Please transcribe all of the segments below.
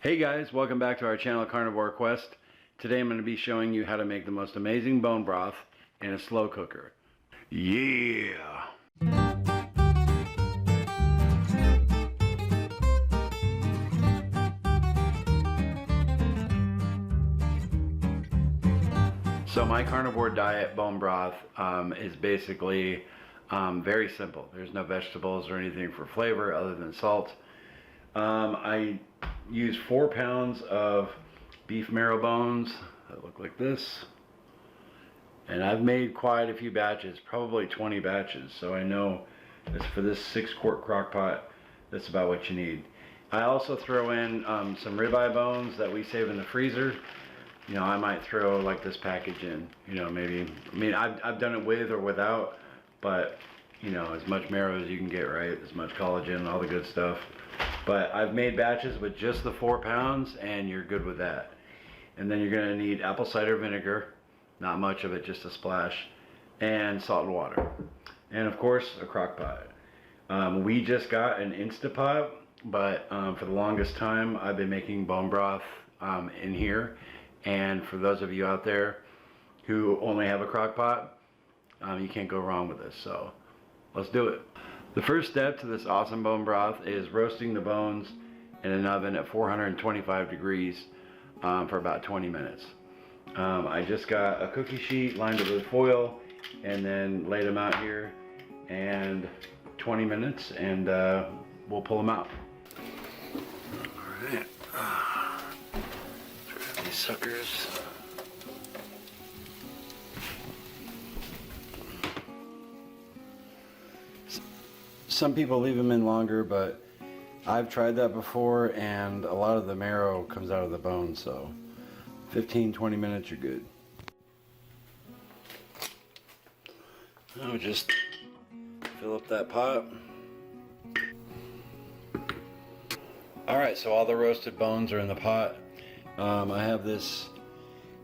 Hey guys, welcome back to our channel Carnivore Quest. Today I'm going to be showing you how to make the most amazing bone broth in a slow cooker. Yeah! So my carnivore diet bone broth is basically very simple. There's no vegetables or anything for flavor other than salt. I use 4 pounds of beef marrow bones that look like this, and I've made quite a few batches, probably 20 batches, so I know that's for this 6-quart crock pot, that's about what you need. I also throw in some ribeye bones that we save in the freezer. You know, I might throw like this package in, you know, maybe, I mean, I've done it with or without, but you know, as much marrow as you can get, right? As much collagen, all the good stuff. But I've made batches with just the 4 pounds and you're good with that. And then you're gonna need apple cider vinegar, not much of it, just a splash, and salt and water. And of course, a crock pot. We just got an Instapot, but for the longest time, I've been making bone broth in here. And for those of you out there who only have a crock pot, you can't go wrong with this, so let's do it. The first step to this awesome bone broth is roasting the bones in an oven at 425 degrees for about 20 minutes. I just got a cookie sheet lined up with foil and then laid them out here, and 20 minutes and we'll pull them out. Alright, grab these suckers. Some people leave them in longer, but I've tried that before and a lot of the marrow comes out of the bone, so 15-20 minutes you're good. Now just fill up that pot. Alright, so all the roasted bones are in the pot. I have this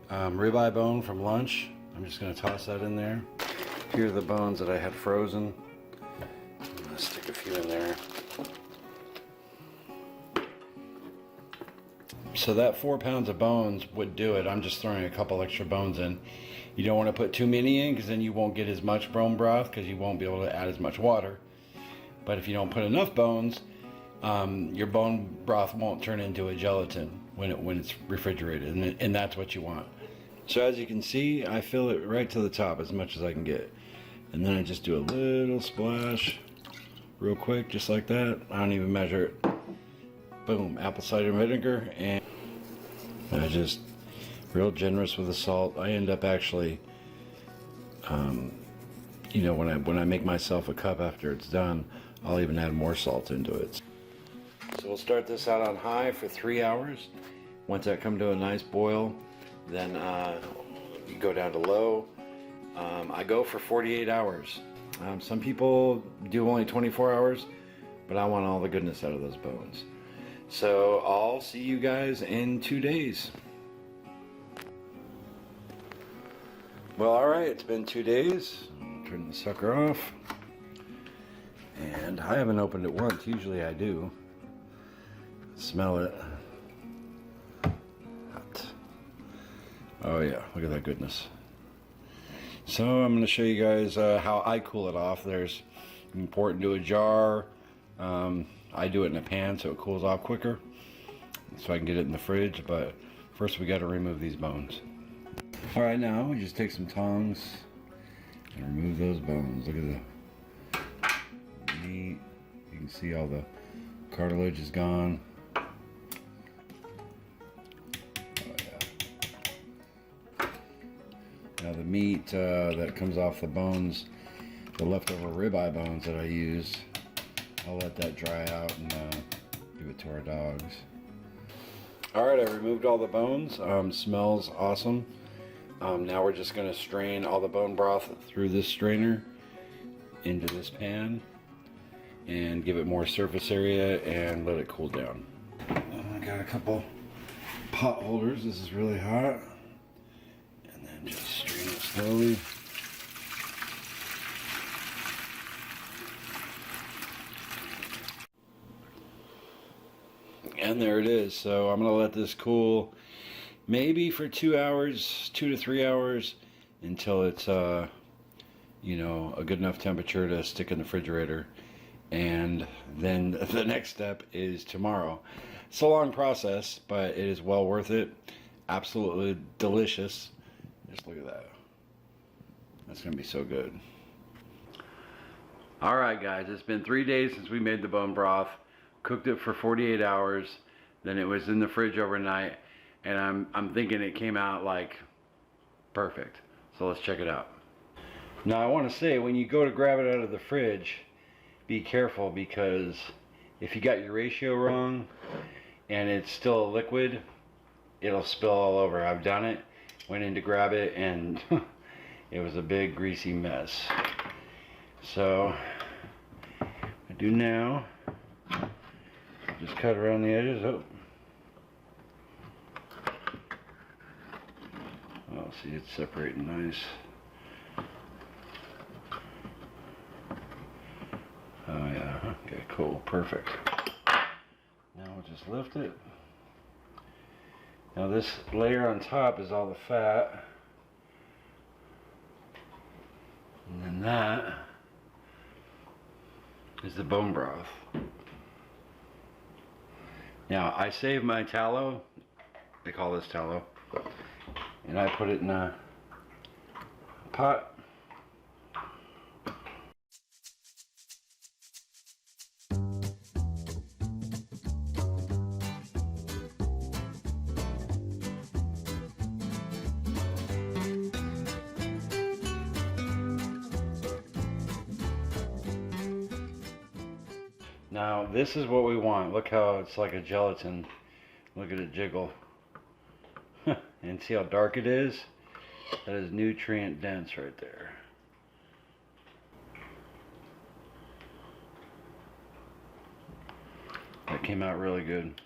ribeye bone from lunch. I'm just going to toss that in there. Here are the bones that I had frozen. Stick a few in there. So that 4 pounds of bones would do it. I'm just throwing a couple extra bones in. You don't want to put too many in because then you won't get as much bone broth because you won't be able to add as much water. But if you don't put enough bones, your bone broth won't turn into a gelatin when it's refrigerated, and that's what you want. So as you can see, I fill it right to the top as much as I can get. And then I just do a little splash real quick, just like that. I don't even measure it. Boom, apple cider vinegar, and I just real generous with the salt. I end up actually, you know, when I make myself a cup after it's done, I'll even add more salt into it. So we'll start this out on high for 3 hours. Once that comes to a nice boil, then you go down to low. I go for 48 hours. Some people do only 24 hours, but I want all the goodness out of those bones. So I'll see you guys in 2 days. Well, alright, it's been 2 days. Turn the sucker off. And I haven't opened it once. Usually I do. Smell it. Hot. Oh yeah, look at that goodness. So I'm going to show you guys how I cool it off. You can pour it into a jar. I do it in a pan so it cools off quicker, so I can get it in the fridge. But first we got to remove these bones. All right, now we just take some tongs and remove those bones. Look at the meat. You can see all the cartilage is gone. Now the meat that comes off the bones, the leftover ribeye bones that I used, I'll let that dry out and give it to our dogs. Alright, I removed all the bones. Smells awesome. Now we're just going to strain all the bone broth through this strainer into this pan and give it more surface area and let it cool down. I got a couple pot holders. This is really hot. And then just strain it slowly. And And there it is. So I'm gonna let this cool maybe for 2 hours, 2 to 3 hours, until it's you know, a good enough temperature to stick in the refrigerator. And then the next step is tomorrow. It's a long process, but it is well worth it. Absolutely delicious. Just look at that. That's gonna be so good. All right, guys, it's been 3 days since we made the bone broth. Cooked it for 48 hours. Then it was in the fridge overnight, and I'm thinking it came out like perfect. So let's check it out. Now I want to say, when you go to grab it out of the fridge, be careful, because if you got your ratio wrong and it's still a liquid, it'll spill all over. I've done it. Went in to grab it and it was a big greasy mess. So I do now, just cut around the edges. Oh, see, it's separating nice. Oh yeah, okay, cool, perfect. Now we'll just lift it. Now this layer on top is all the fat. And then that is the bone broth. Now I save my tallow, they call this tallow, and I put it in a pot. Now this is what we want. Look how it's like a gelatin. Look at it jiggle. And see how dark it is? That is nutrient dense right there. That came out really good.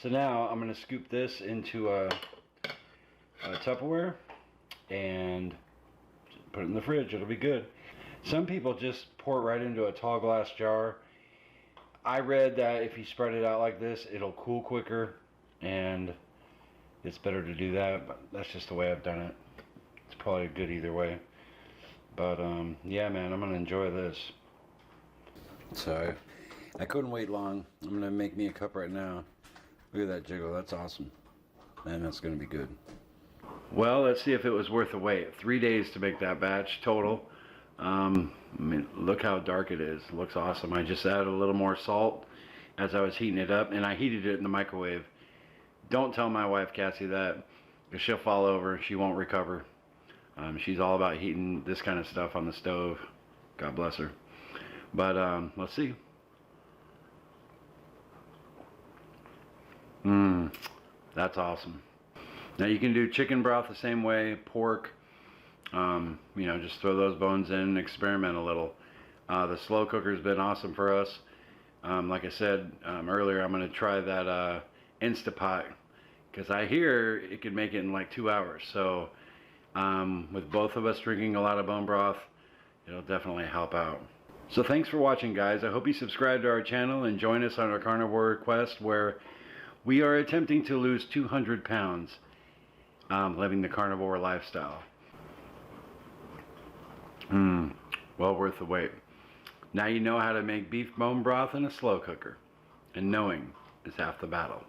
So now I'm going to scoop this into a Tupperware and put it in the fridge. It'll be good. Some people just pour it right into a tall glass jar. I read that if you spread it out like this, it'll cool quicker, and it's better to do that, but that's just the way I've done it. It's probably good either way. But yeah, man, I'm gonna enjoy this. So I couldn't wait long. I'm gonna make me a cup right now. Look at that jiggle, that's awesome. Man, that's gonna be good. Well, let's see if it was worth the wait. 3 days to make that batch total. I mean, look how dark it is. It looks awesome. I just added a little more salt as I was heating it up, and I heated it in the microwave. Don't tell my wife Cassie that, because she'll fall over. She won't recover. She's all about heating this kind of stuff on the stove. God bless her. But let's see. That's awesome. Now you can do chicken broth the same way, pork. You know, just throw those bones in and experiment a little. The slow cooker's been awesome for us. Like I said earlier, I'm going to try that Instapot, because I hear it could make it in like 2 hours. So with both of us drinking a lot of bone broth, it'll definitely help out. So thanks for watching, guys. I hope you subscribe to our channel and join us on our carnivore quest, where we are attempting to lose 200 pounds living the carnivore lifestyle. Well worth the wait. Now you know how to make beef bone broth in a slow cooker, and knowing is half the battle.